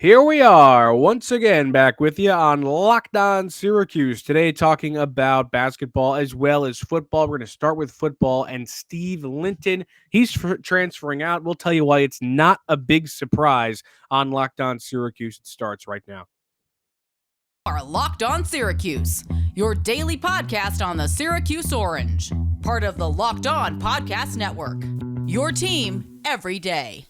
Here we are once again back with you on Locked On Syracuse. Today, talking about basketball as well as football. We're going to start with football and Steve Linton. He's transferring out. We'll tell you why it's not a big surprise on Locked On Syracuse. It starts right now. Are Locked On Syracuse, your daily podcast on the Syracuse Orange, part of the Locked On Podcast Network. Your team every day.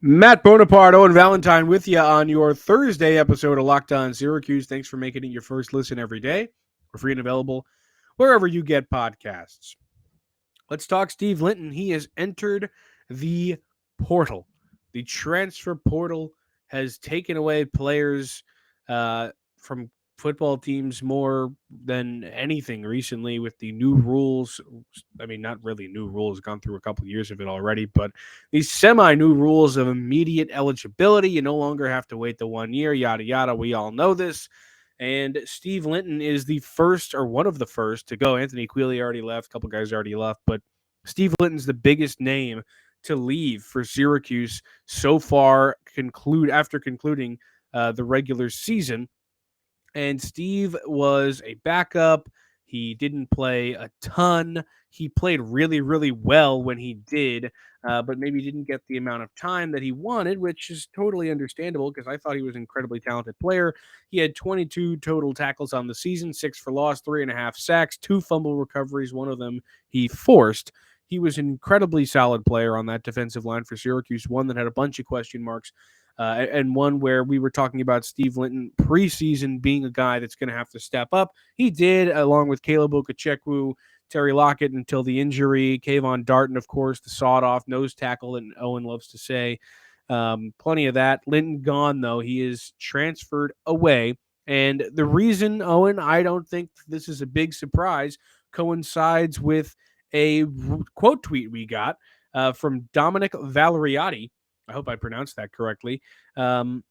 Matt Bonaparte, Owen Valentine with you on your Thursday episode of Locked On Syracuse. Thanks for making it your first listen every day. We're free and available wherever you get podcasts. Let's talk Steve Linton. He has entered the portal. The transfer portal has taken away players from football teams more than anything recently with the new rules. I mean, not really new rules, gone through a couple of years of it already, but these semi-new rules of immediate eligibility. You no longer have to wait the 1 year, yada, yada. We all know this. And Steve Linton is the first or one of the first to go. Anthony Quealy already left. A couple guys already left. But Steve Linton's the biggest name to leave for Syracuse so far after concluding the regular season. And Steve was a backup. He didn't play a ton. He played really, really well when he did, but maybe didn't get the amount of time that he wanted, which is totally understandable because I thought he was an incredibly talented player. He had 22 total tackles on the season, 6 for loss, 3.5 sacks, 2 fumble recoveries. One of them he forced. He was an incredibly solid player on that defensive line for Syracuse, one that had a bunch of question marks. And one where we were talking about Steve Linton preseason being a guy that's going to have to step up. He did, along with Caleb Okechekwu, Terry Lockett until the injury, Kayvon Darton, of course, the sawed-off nose tackle that Owen loves to say. Plenty of that. Linton gone, though. He is transferred away. And the reason, Owen, I don't think this is a big surprise, coincides with a quote tweet we got from Dominic Valeriati. I hope I pronounced that correctly. You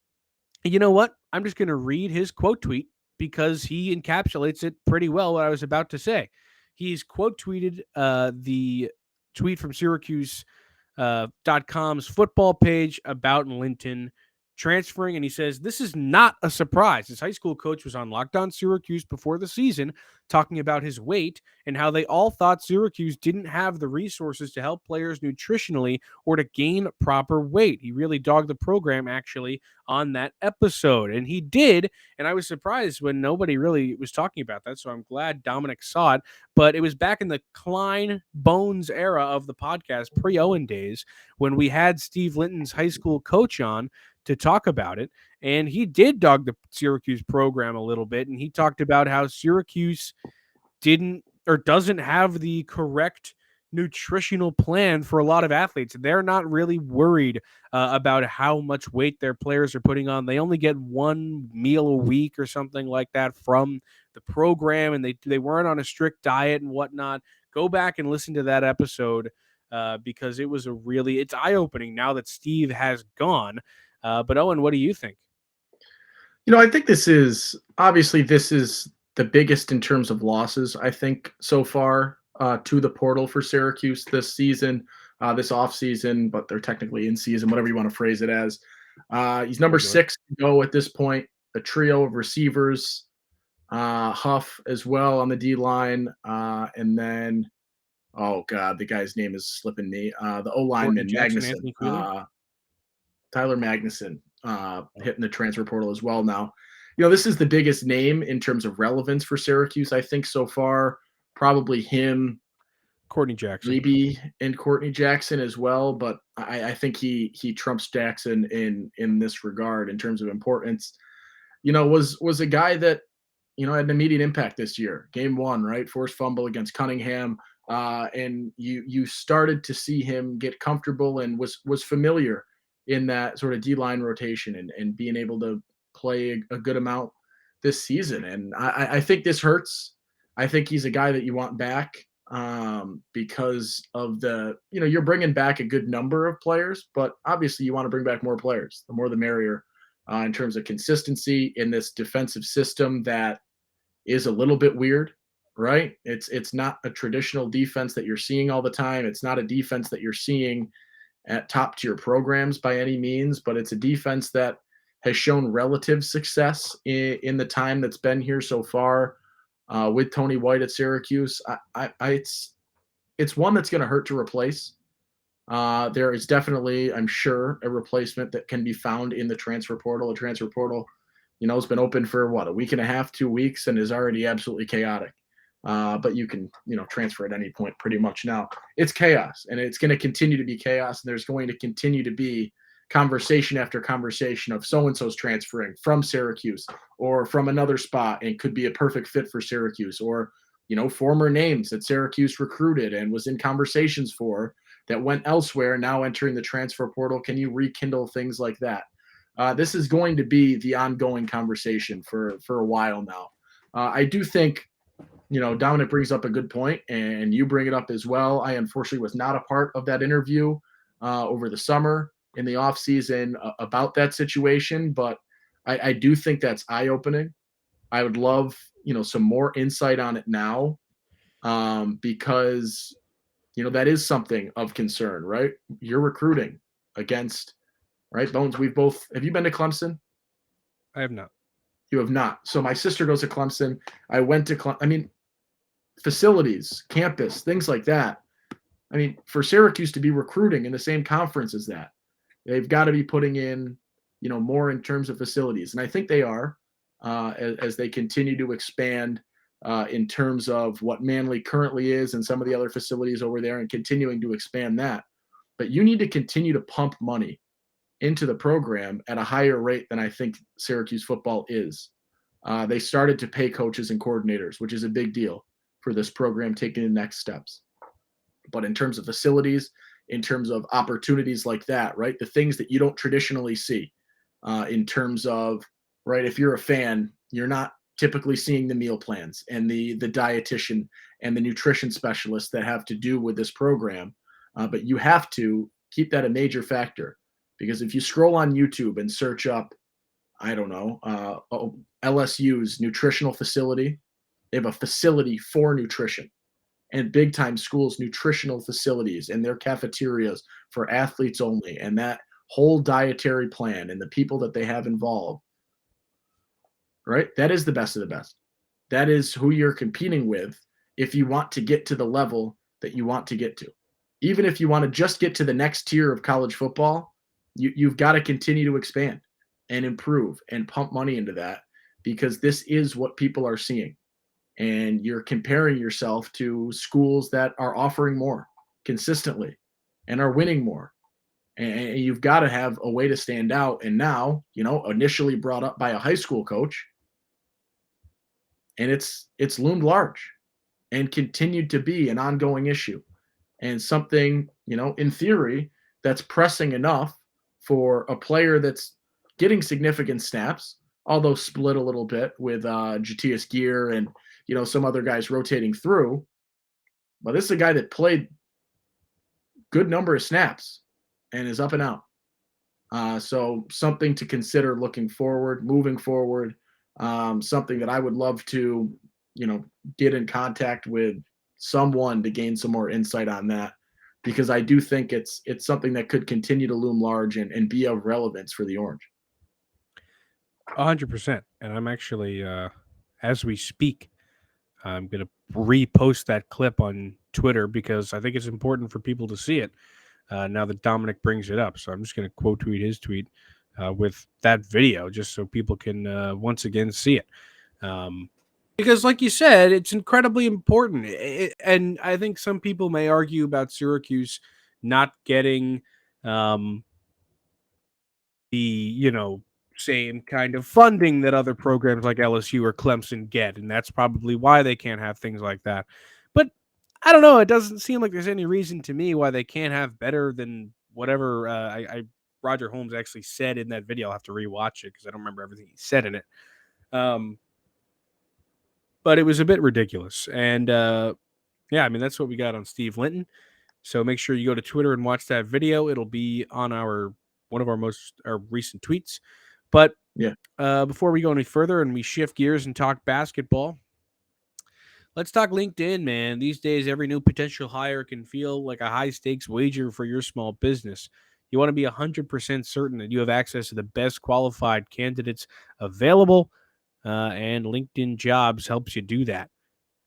know what? I'm just going to read his quote tweet because he encapsulates it pretty well, what I was about to say. He's quote tweeted the tweet from Syracuse.com's football page about Linton transferring, and he says, "This is not a surprise. His high school coach was on Locked On Syracuse before the season talking about his weight and how they all thought Syracuse didn't have the resources to help players nutritionally or to gain proper weight. He really dogged the program, actually, on that episode." And he did, and I was surprised when nobody really was talking about that, so I'm glad Dominic saw it. But it was back in the Klein Bones era of the podcast, pre-Owen days, when we had Steve Linton's high school coach on to talk about it. And he did dog the Syracuse program a little bit. And he talked about how Syracuse didn't or doesn't have the correct nutritional plan for a lot of athletes. They're not really worried about how much weight their players are putting on. They only get one meal a week or something like that from the program, and they weren't on a strict diet and whatnot. Go back and listen to that episode because it's eye-opening now that Steve has gone. But Owen, what do you think? I think this is the biggest in terms of losses, I think, so far to the portal for Syracuse this season, this offseason, but they're technically in season, whatever you want to phrase it as. He's number 6 to go at this point. A trio of receivers, Huff as well on the D-line, and then, oh, God, the guy's name is slipping me. The O-lineman, Magnuson. Tyler Magnuson hitting the transfer portal as well now. This is the biggest name in terms of relevance for Syracuse, I think, so far. Probably him, Courtney Jackson, maybe, and Courtney Jackson as well. But I think he trumps Jackson in this regard in terms of importance. Was a guy that had an immediate impact this year. Game 1, right? Forced fumble against Cunningham, and you started to see him get comfortable and was familiar in that sort of D-line rotation and being able to play a good amount this season. And I think this hurts. I think he's a guy that you want back. because of you're bringing back a good number of players, but obviously you want to bring back more players. The more the merrier in terms of consistency in this defensive system that is a little bit weird, right? It's not a traditional defense that you're seeing all the time. It's not a defense that you're seeing at top tier programs by any means, but it's a defense that has shown relative success in the time that's been here so far with Tony White at Syracuse. It's one that's going to hurt to replace. There is definitely, I'm sure, a replacement that can be found in the transfer portal. The transfer portal, has been open for a week and a half, 2 weeks, and is already absolutely chaotic. But you can, transfer at any point pretty much now. It's chaos, and it's going to continue to be chaos, and there's going to continue to be conversation after conversation of so-and-so's transferring from Syracuse or from another spot and could be a perfect fit for Syracuse, or, former names that Syracuse recruited and was in conversations for that went elsewhere, now entering the transfer portal. Can you rekindle things like that? This is going to be the ongoing conversation for a while now. I do think, Dominic brings up a good point, and you bring it up as well. I unfortunately was not a part of that interview over the summer in the off season about that situation, but I do think that's eye-opening. I would love, some more insight on it now, because, that is something of concern, right? You're recruiting against, right, Bones? Have you been to Clemson? I have not. You have not. So my sister goes to Clemson. I went to facilities, campus, things like that. For Syracuse to be recruiting in the same conference as that, they've got to be putting in, more in terms of facilities. And I think they are, as they continue to expand in terms of what Manly currently is and some of the other facilities over there, and continuing to expand that. But you need to continue to pump money into the program at a higher rate than I think Syracuse football is. They started to pay coaches and coordinators, which is a big deal for this program taking the next steps. But in terms of facilities, in terms of opportunities like that, right, the things that you don't traditionally see in terms of, right, if you're a fan, you're not typically seeing the meal plans and the dietitian and the nutrition specialists that have to do with this program. But you have to keep that a major factor, because if you scroll on YouTube and search up, I don't know, LSU's nutritional facility, they have a facility for nutrition, and big time schools' nutritional facilities and their cafeterias for athletes only, and that whole dietary plan and the people that they have involved, right? That is the best of the best. That is who you're competing with if you want to get to the level that you want to get to. Even if you want to just get to the next tier of college football, you've got to continue to expand and improve and pump money into that, because this is what people are seeing. And you're comparing yourself to schools that are offering more consistently and are winning more. And you've got to have a way to stand out. And now, initially brought up by a high school coach, and it's loomed large and continued to be an ongoing issue, and something, in theory, that's pressing enough for a player that's getting significant snaps, although split a little bit with Jatius Gear and, some other guys rotating through. But this is a guy that played good number of snaps and is up and out. So something to consider moving forward. Something that I would love to, get in contact with someone to gain some more insight on that, because I do think it's something that could continue to loom large and be of relevance for the Orange. 100%. And I'm actually, as we speak, I'm going to repost that clip on Twitter, because I think it's important for people to see it now that Dominic brings it up. So I'm just going to quote tweet his tweet with that video, just so people can once again see it. Because like you said, it's incredibly important. And I think some people may argue about Syracuse not getting the, same kind of funding that other programs like LSU or Clemson get. And that's probably why they can't have things like that. But I don't know. It doesn't seem like there's any reason to me why they can't have better than whatever Roger Holmes actually said in that video. I'll have to rewatch it because I don't remember everything he said in it. But it was a bit ridiculous. And Yeah, I mean, that's what we got on Steve Linton. So make sure you go to Twitter and watch that video. It'll be on one of our recent tweets. But Yeah. before we go any further and we shift gears and talk basketball, let's talk LinkedIn, man. These days, every new potential hire can feel like a high stakes wager for your small business. You want to be 100% certain that you have access to the best qualified candidates available, and LinkedIn Jobs helps you do that.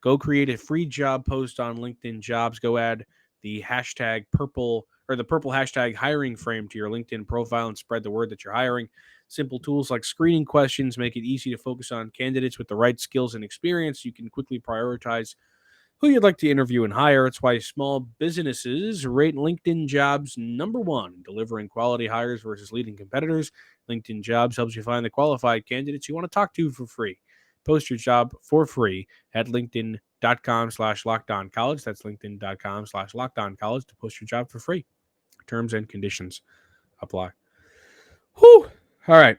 Go create a free job post on LinkedIn Jobs. Go add the hashtag purple or the purple hashtag hiring frame to your LinkedIn profile and spread the word that you're hiring. Simple tools like screening questions make it easy to focus on candidates with the right skills and experience. You can quickly prioritize who you'd like to interview and hire. It's why small businesses rate LinkedIn Jobs number one, delivering quality hires versus leading competitors. LinkedIn Jobs helps you find the qualified candidates you want to talk to for free. Post your job for free at linkedin.com/lockedoncollege. That's linkedin.com/lockedoncollege to post your job for free. Terms and conditions apply. Whew. All right.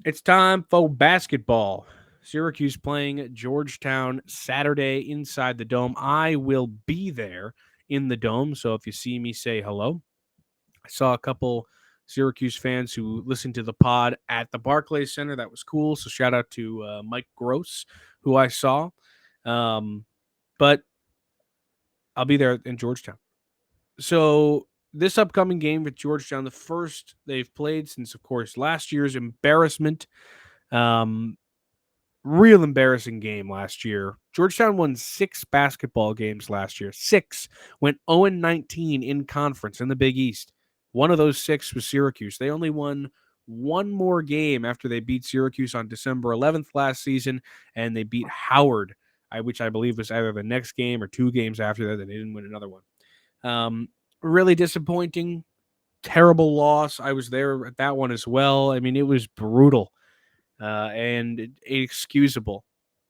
It's time for basketball. Syracuse playing Georgetown Saturday inside the Dome. I will be there in the Dome, so if you see me, say hello. I saw a couple Syracuse fans who listened to the pod at the Barclays Center. That was cool. So shout out to Mike Gross, who I saw. But I'll be there in Georgetown. So this upcoming game with Georgetown, the first they've played since, of course, last year's embarrassment. Real embarrassing game last year. Georgetown won 6 basketball games last year. 6. Went 0-19 in conference in the Big East. One of those 6 was Syracuse. They only won one more game after they beat Syracuse on December 11th last season, and they beat Howard, which I believe was either the next game or 2 games after that. They didn't win another one. Really disappointing. Terrible loss. I was there at that one as well. I mean, it was brutal. And inexcusable.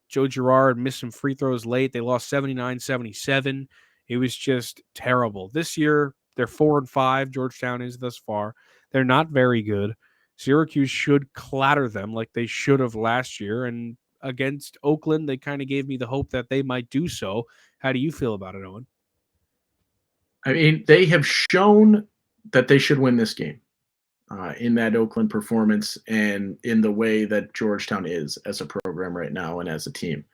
Joe Girard missed some free throws late. They lost 79-77. It was just terrible. This year, they're 4-5. Georgetown is thus far. They're not very good. Syracuse should clatter them like they should have last year. And against Oakland, they kind of gave me the hope that they might do so. How do you feel about it, Owen? I mean, they have shown that they should win this game. In that Oakland performance and in the way that Georgetown is as a program right now and as a team.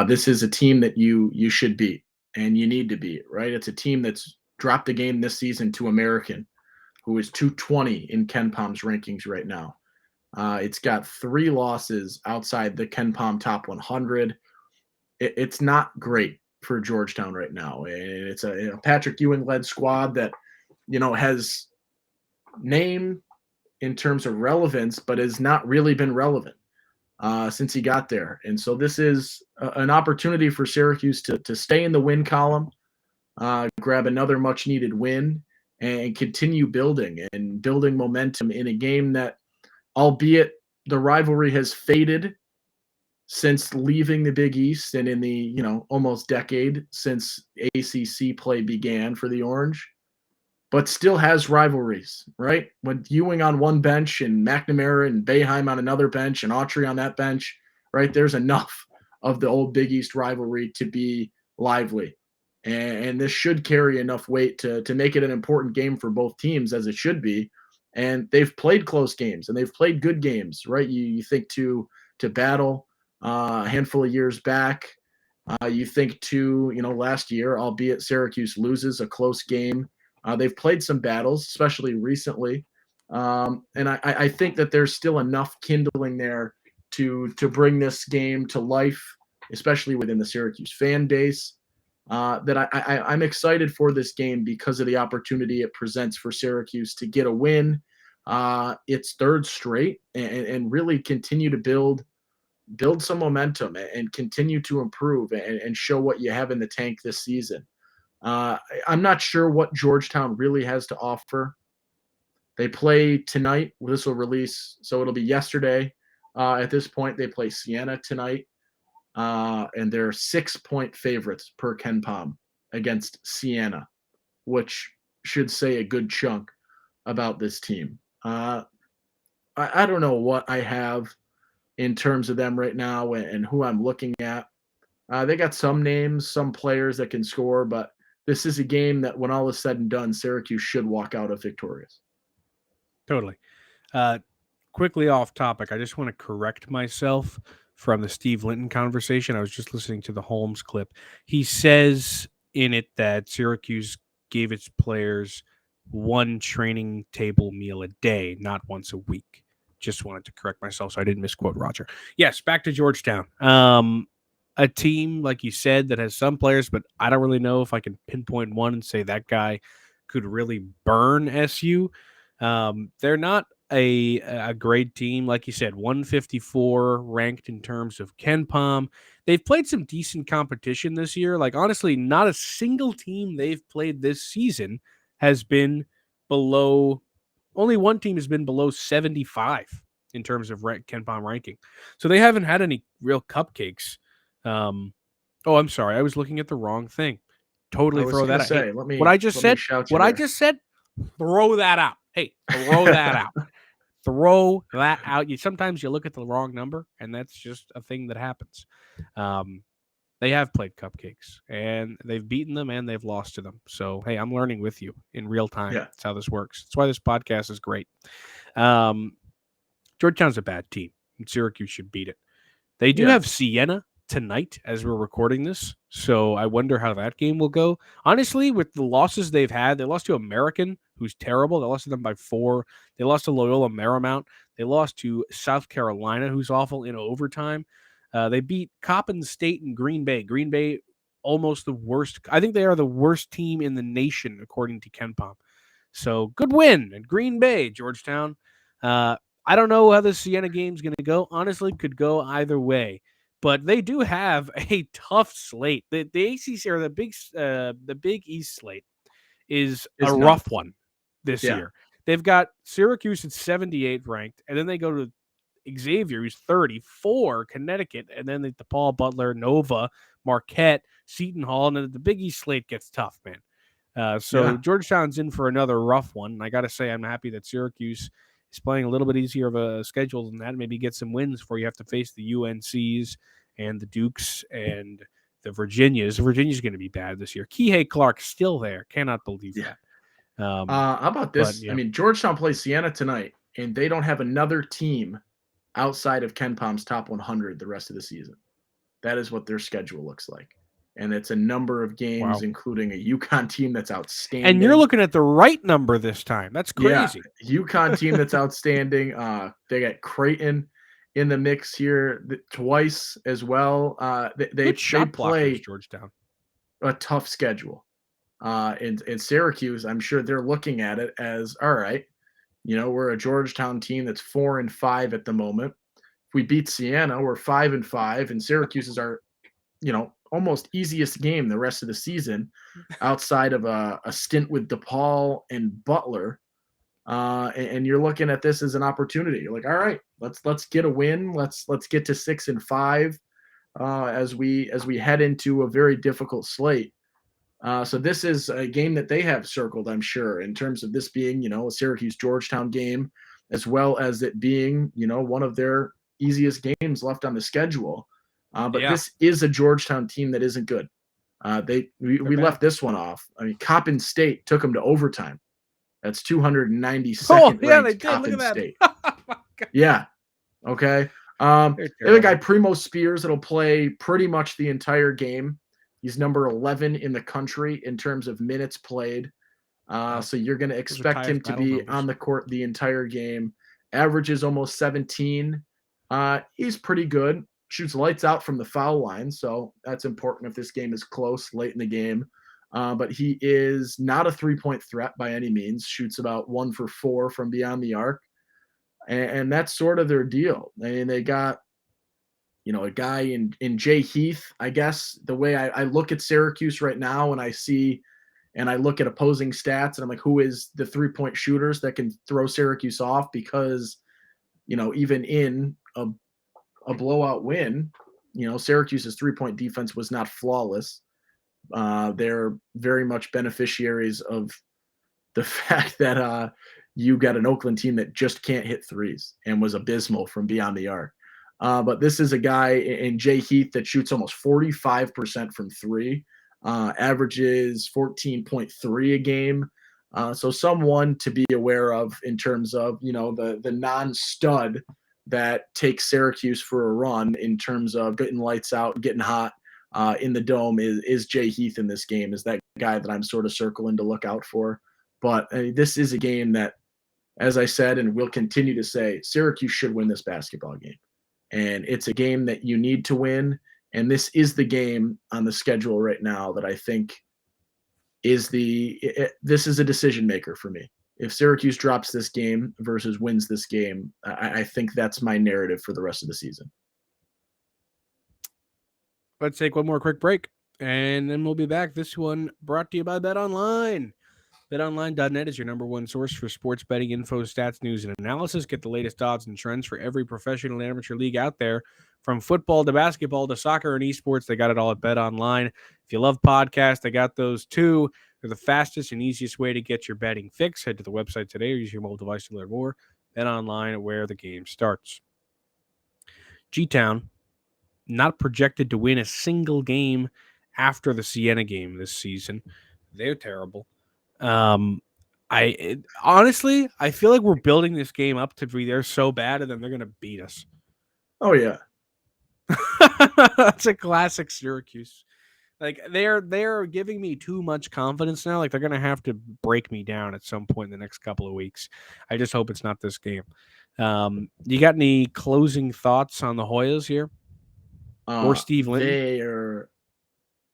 This is a team that you should beat and you need to beat, right? It's a team that's dropped the game this season to American, who is 220 in KenPom's rankings right now. It's got 3 losses outside the KenPom top 100. It's not great for Georgetown right now. And it's a Patrick Ewing-led squad that, has name in terms of relevance, but has not really been relevant since he got there. And so this is an opportunity for Syracuse to stay in the win column, grab another much needed win, and continue building momentum in a game that, albeit the rivalry has faded since leaving the Big East and in the, almost decade since ACC play began for the Orange, but still has rivalries, right? With Ewing on one bench and McNamara and Boeheim on another bench and Autry on that bench, right? There's enough of the old Big East rivalry to be lively. And this should carry enough weight to make it an important game for both teams, as it should be. And they've played close games and they've played good games, right? You think to Battle a handful of years back. You think to, last year, albeit Syracuse loses a close game. They've played some battles, especially recently. And I think that there's still enough kindling there to bring this game to life, especially within the Syracuse fan base, that I'm excited for this game because of the opportunity it presents for Syracuse to get a win, its 3rd straight, and really continue to build some momentum and continue to improve and show what you have in the tank this season. I'm not sure what Georgetown really has to offer. They play tonight. This will release, so it'll be yesterday. At this point, they play Siena tonight, and they're 6-point favorites per KenPom against Siena, which should say a good chunk about this team. I don't know what I have in terms of them right now and who I'm looking at. They got some names, some players that can score, but this is a game that when all is said and done, Syracuse should walk out of victorious. Totally. Quickly off topic, I just want to correct myself from the Steve Linton conversation. I was just listening to the Holmes clip. He says in it that Syracuse gave its players one training table meal a day, not once a week. Just wanted to correct myself so I didn't misquote Roger. Yes, back to Georgetown. A team, like you said, that has some players, but I don't really know if I can pinpoint one and say that guy could really burn SU. They're not a great team, like you said, 154 ranked in terms of KenPom. They've played some decent competition this year. Like honestly, not a single team they've played this season has been below. Only one team has been below 75 in terms of KenPom ranking. So they haven't had any real cupcakes. Oh, I'm sorry, I was looking at the wrong thing. I Totally was throw that gonna out. Hey, say, let what me I just let me said. shout you What I there. just said. Throw that out. Hey, throw that out. Throw that out. Sometimes you look at the wrong number, and that's just a thing that happens. They have played cupcakes, and they've beaten them, and they've lost to them. So, hey, I'm learning with you in real time. Yeah. That's how this works. That's why this podcast is great. Georgetown's a bad team, and Syracuse should beat it. They do have Siena tonight as we're recording this, so I wonder how that game will go. Honestly, with the losses they've had, they lost to American, who's terrible. They lost to them by 4. They lost to Loyola Marymount. They lost to South Carolina, who's awful, in overtime. They beat Coppin State and Green Bay. Green Bay, almost the worst. I think they are the worst team in the nation, according to KenPom. So good win at Green Bay, Georgetown. I don't know how the Siena game's going to go. Honestly, could go either way. But they do have a tough slate. The ACC or the Big East slate is a rough one this year. They've got Syracuse at 78 ranked, and then they go to Xavier, who's 34, Connecticut, and then the DePaul, Butler, Nova, Marquette, Seton Hall, and then the Big East slate gets tough, man. Georgetown's in for another rough one. And I got to say, I'm happy that Syracuse is playing a little bit easier of a schedule than that. Maybe get some wins before you have to face the UNCs and the Dukes and the Virginias. Virginia's going to be bad this year. Kihei Clark's still there. Cannot believe that. How about this? But, yeah. I mean, Georgetown plays Siena tonight, and they don't have another team outside of KenPom's top 100 the rest of the season. That is what their schedule looks like. And it's a number of games, including a UConn team that's outstanding. And you're looking at the right number this time. That's crazy. Yeah, UConn team that's outstanding. They got Creighton in the mix here twice as well. They play Georgetown. A tough schedule. In Syracuse, I'm sure they're looking at it as, all right, we're a Georgetown team that's 4-5 at the moment. If we beat Siena, we're 5-5, and Syracuse is our, almost easiest game the rest of the season outside of a stint with DePaul and Butler. And you're looking at this as an opportunity. You're like, all right, let's get a win. Let's get to 6-5 as we head into a very difficult slate. So this is a game that they have circled, I'm sure, in terms of this being, a Syracuse Georgetown game, as well as it being, one of their easiest games left on the schedule. This is a Georgetown team that isn't good. We left this one off. I mean, Coppin State took them to overtime. That's 292nd ranked Coppin State. Yeah. Okay. They have a guy, Primo Spears, that'll play pretty much the entire game. He's number 11 in the country in terms of minutes played. So you're going to expect him to be on the court the entire game. Averages almost 17. He's pretty good. Shoots lights out from the foul line, so that's important if this game is close late in the game. But he is not a three-point threat by any means. Shoots about 1 for 4 from beyond the arc. And that's sort of their deal. I mean, they got, a guy in Jay Heath. I guess the way I look at Syracuse right now and I look at opposing stats and I'm like, who is the three-point shooters that can throw Syracuse off? Because, even in a blowout win, Syracuse's three-point defense was not flawless. They're very much beneficiaries of the fact that you got an Oakland team that just can't hit threes and was abysmal from beyond the arc. But this is a guy in Jay Heath that shoots almost 45% from three, averages 14.3 a game. So someone to be aware of in terms of, the non-stud that takes Syracuse for a run in terms of getting lights out, getting hot in the dome is Jay Heath in this game, is that guy that I'm sort of circling to look out for. But this is a game that, as I said, and will continue to say, Syracuse should win this basketball game. And it's a game that you need to win. And this is the game on the schedule right now that I think is this is a decision maker for me. If Syracuse drops this game versus wins this game, I think that's my narrative for the rest of the season. Let's take one more quick break, and then we'll be back. This one brought to you by BetOnline. BetOnline.net is your number one source for sports betting info, stats, news, and analysis. Get the latest odds and trends for every professional and amateur league out there. From football to basketball to soccer and esports, they got it all at BetOnline. If you love podcasts, they got those too. They're the fastest and easiest way to get your betting fix. Head to the website today or use your mobile device to learn more. BetOnline, where the game starts. G-Town, not projected to win a single game after the Siena game this season. They're terrible. Honestly, I feel like we're building this game up to be they're so bad and then they're gonna beat us. Oh yeah. That's a classic Syracuse. Like they're giving me too much confidence now. Like they're gonna have to break me down at some point in the next couple of weeks. I just hope it's not this game. You got any closing thoughts on the Hoyas here? Or Steve Linton? Their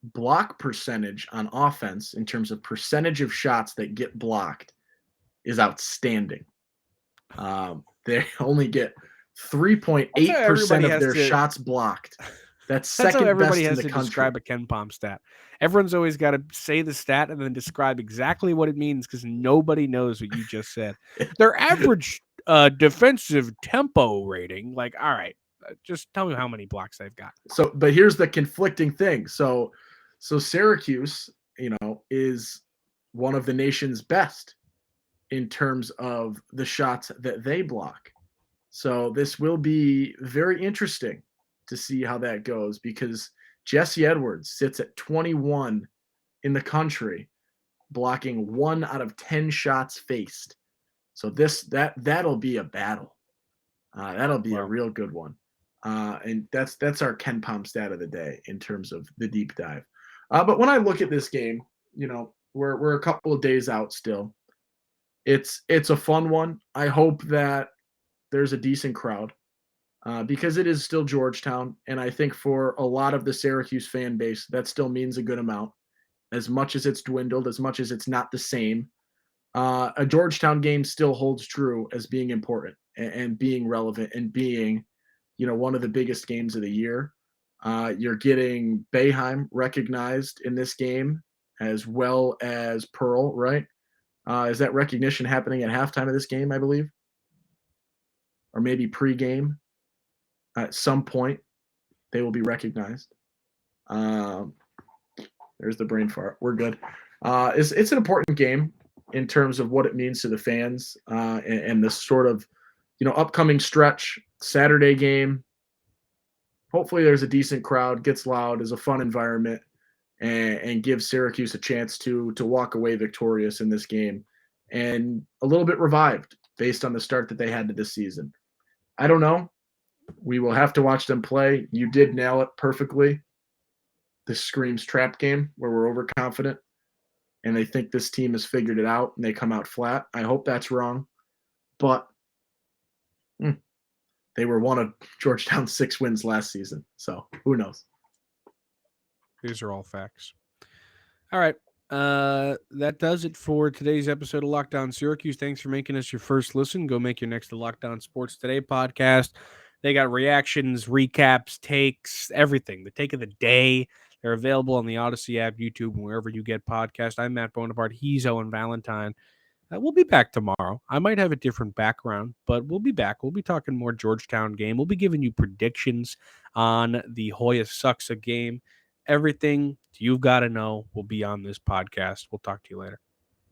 block percentage on offense in terms of percentage of shots that get blocked is outstanding. They only get 3.8% of their shots blocked. That's second how everybody best has in the to country. Describe a Ken Pom stat. Everyone's always got to say the stat and then describe exactly what it means because nobody knows what you just said. Their average defensive tempo rating, like, all right, just tell me how many blocks they've got. So, but here's the conflicting thing. So Syracuse, is one of the nation's best in terms of the shots that they block. So this will be very interesting to see how that goes because Jesse Edwards sits at 21 in the country, blocking 1 out of 10 shots faced. So that'll be a battle. That'll be a real good one. And that's our Ken Pom stat of the day in terms of the deep dive. But when I look at this game, we're a couple of days out still. It's a fun one. I hope that there's a decent crowd because it is still Georgetown. And I think for a lot of the Syracuse fan base, that still means a good amount. As much as it's dwindled, as much as it's not the same, a Georgetown game still holds true as being important and being relevant and being, one of the biggest games of the year. You're getting Boeheim recognized in this game as well as Pearl, right? Is that recognition happening at halftime of this game, I believe? Or maybe pre-game? At some point, they will be recognized. There's the brain fart. We're good. It's an important game in terms of what it means to the fans and this sort of, upcoming stretch. Saturday game. Hopefully there's a decent crowd, gets loud, is a fun environment, and gives Syracuse a chance to walk away victorious in this game and a little bit revived based on the start that they had to this season. I don't know. We will have to watch them play. You did nail it perfectly. This screams trap game where we're overconfident and they think this team has figured it out and they come out flat. I hope that's wrong. But they were one of Georgetown's 6 wins last season. So who knows? These are all facts. All right. That does it for today's episode of Locked On Syracuse. Thanks for making us your first listen. Go make your next Locked On Sports Today podcast. They got reactions, recaps, takes, everything. The take of the day. They're available on the Odyssey app, YouTube, and wherever you get podcasts. I'm Matt Bonaparte. He's Owen Valentine. We'll be back tomorrow. I might have a different background, but we'll be back. We'll be talking more Georgetown game. We'll be giving you predictions on the Hoya Sucks a game. Everything you've got to know will be on this podcast. We'll talk to you later.